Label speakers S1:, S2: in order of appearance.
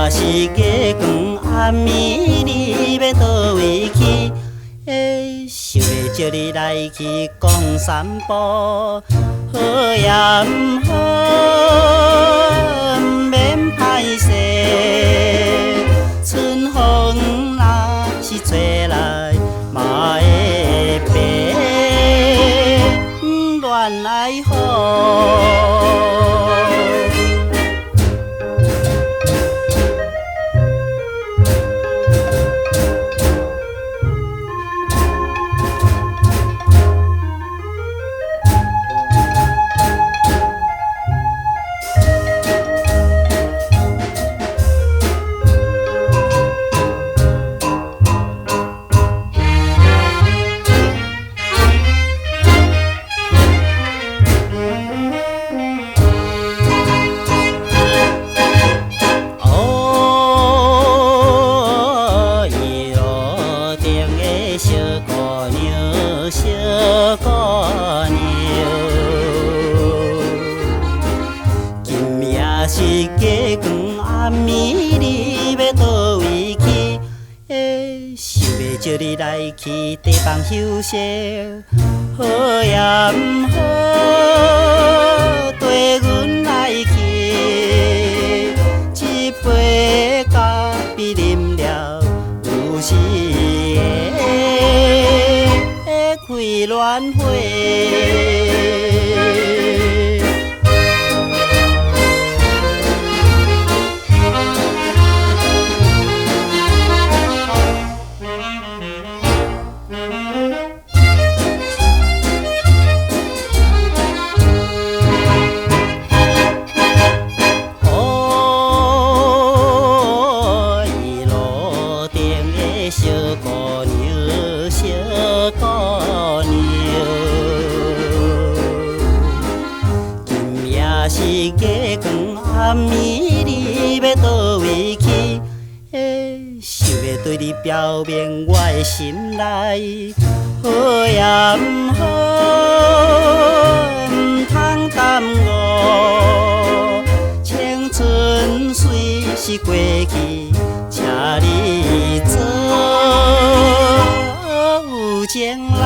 S1: 是月光暗暝，你要倒位去？想要招你来去讲散步，好也毋好，毋免歹势。春风若是吹来，嘛会白，恋爱好。小姑娘，小姑娘，今夜是月光暗暝，你要倒位去？想要招你来去地方休息，好也毋好，跟阮来去，一杯咖啡啉了有时会开恋花。小姑娘，小姑娘，今夜是月光暗暝，你要倒位去？想要对你表明我的心内，好也毋好，毋通耽误。青春虽是过去，请你做有情。